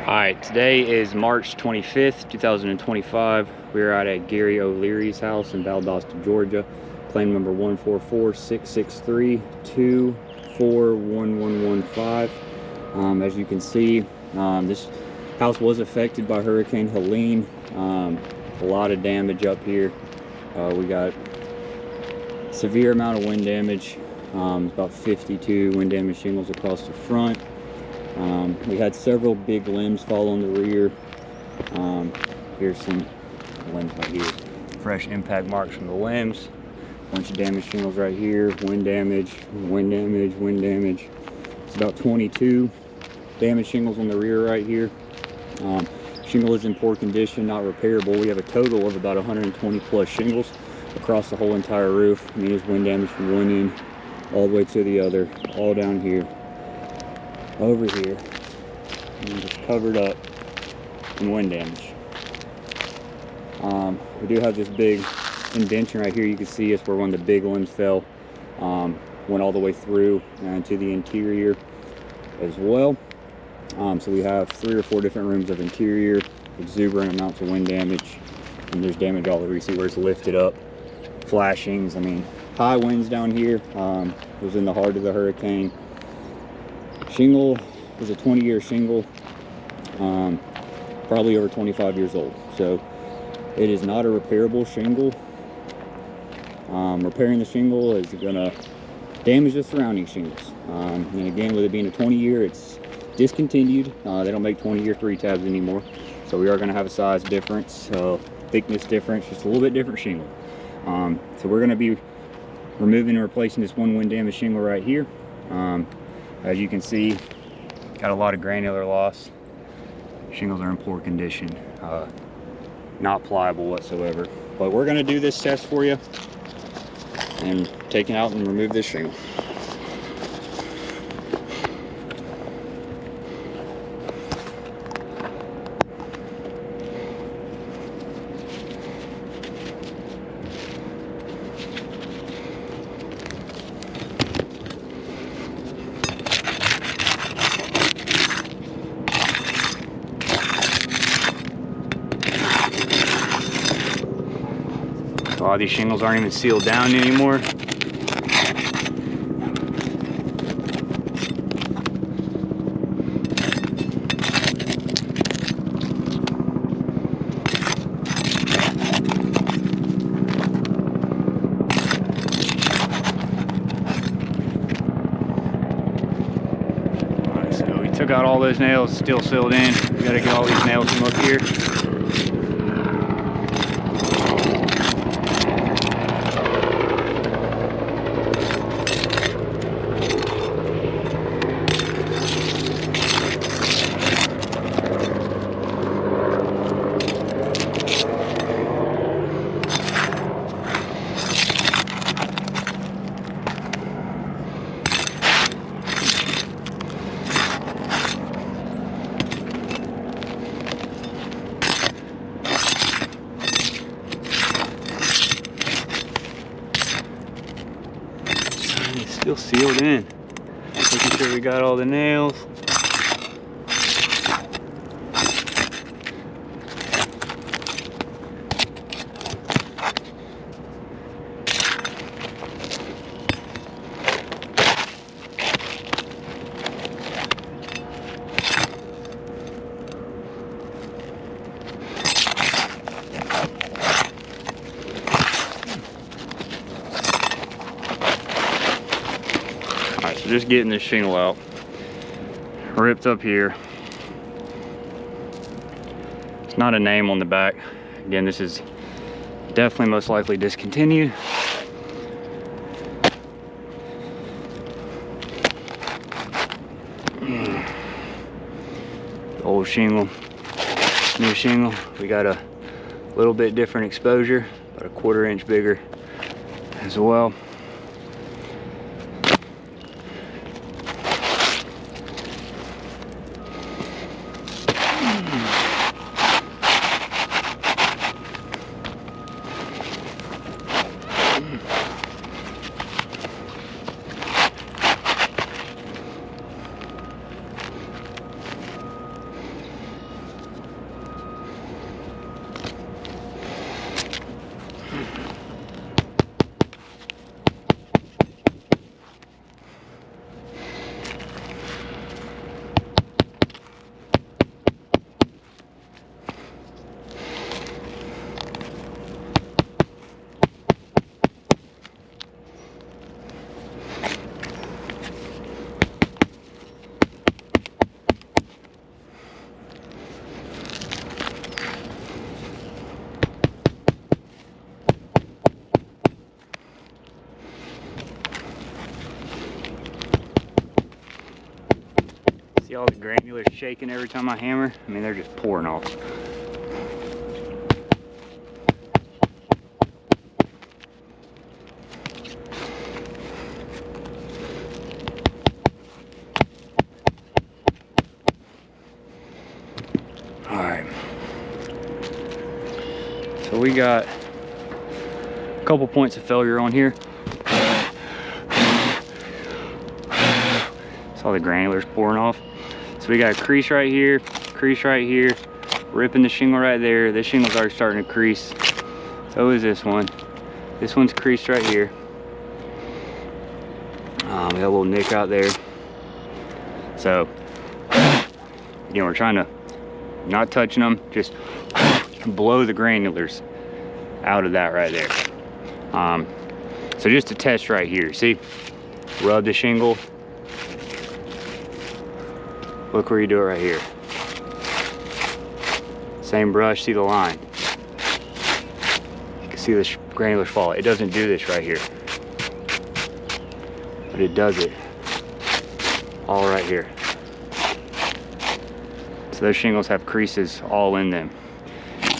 Alright, today is March 25th, 2025. We're out at Gary O'Leary's house in Valdosta, Georgia. Claim number 144-663-241115. As you can see, this house was affected by Hurricane Helene. A lot of damage up here. We got severe amount of wind damage. About 52 wind damage shingles across the front. We had several big limbs fall on the rear. Here's some limbs right here. Fresh impact marks from the limbs. Bunch of damaged shingles right here. Wind damage, wind damage, wind damage. It's about 22 damaged shingles on the rear right here. Shingle is in poor condition, not repairable. We have a total of about 120 plus shingles across the whole entire roof. I mean, there's wind damage from one end all the way to the other, all down here. Over here, and just covered up in wind damage. We do have this big indentation right here. You can see it's where one of the big limbs fell. Went all the way through and to the interior as well. So we have 3 or 4 different rooms of interior, exuberant amounts of wind damage, and there's damage all over. You see where it's lifted up, flashings. I mean, high winds down here. It was in the heart of the hurricane. Shingle is a 20-year shingle, probably over 25 years old. So it is not a repairable shingle. Repairing the shingle is going to damage the surrounding shingles. And again, with it being a 20-year, it's discontinued. They don't make 20-year 3 tabs anymore. So we are going to have a size difference, thickness difference, just a little bit different shingle. So we're going to be removing and replacing this one wind damage shingle right here. As you can see, got a lot of granular loss. Shingles are in poor condition, not pliable whatsoever. But we're going to do this test for you and take it out and remove this shingle. A lot of these shingles aren't even sealed down anymore. Alright, so we took out all those nails, still sealed in. We gotta get all these nails from up here. Still sealed in. Making sure we got all the nails. So just getting this shingle out, ripped up here. It's not a name on the back. Again, this is definitely most likely discontinued. The old shingle, new shingle. We got a little bit different exposure, about a 1/4 inch bigger as well. See all the granulars shaking every time I hammer? I mean, they're just pouring off. All right. So we got a couple points of failure on here. All the granulars pouring off. So we got a crease right here, ripping the shingle right there. This shingle's already starting to crease. So is this one. This one's creased right here. We got a little nick out there. So, you know, we're trying to not touching them, just blow the granulars out of that right there. So just a test right here. See, rub the shingle. Look where you do it right here. Same brush, see the line. You can see the granulars fall. It doesn't do this right here, but it does it all right here. So those shingles have creases all in them.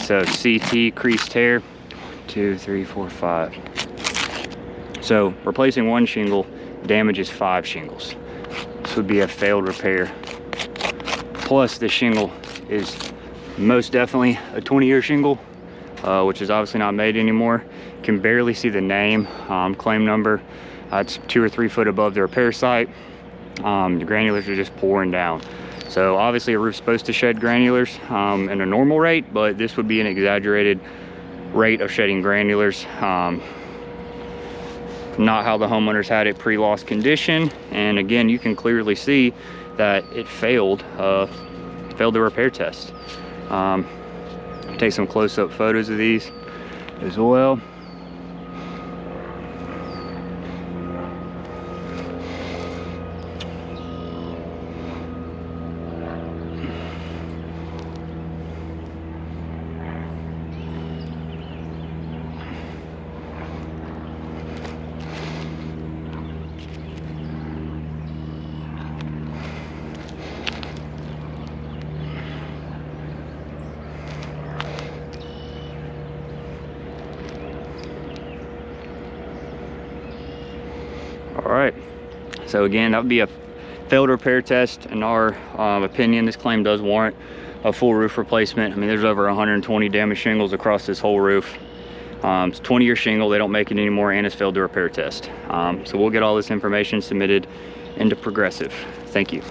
So CT, crease tear, 2, 3, 4, 5. So replacing one shingle damages 5 shingles. This would be a failed repair. Plus, this shingle is most definitely a 20-year shingle, which is obviously not made anymore. Can barely see the name, claim number. It's 2 or 3 foot above the repair site. The granulars are just pouring down. So obviously a roof's supposed to shed granulars in a normal rate, but this would be an exaggerated rate of shedding granulars. Not how the homeowners had it pre-loss condition. And again, you can clearly see that it failed the repair test. Take some close-up photos of these as well. All right, so again, that would be a failed repair test. In our opinion, this claim does warrant a full roof replacement. I mean, there's over 120 damaged shingles across this whole roof. It's a 20-year shingle, they don't make it anymore, and it's failed the repair test. So we'll get all this information submitted into Progressive. Thank you.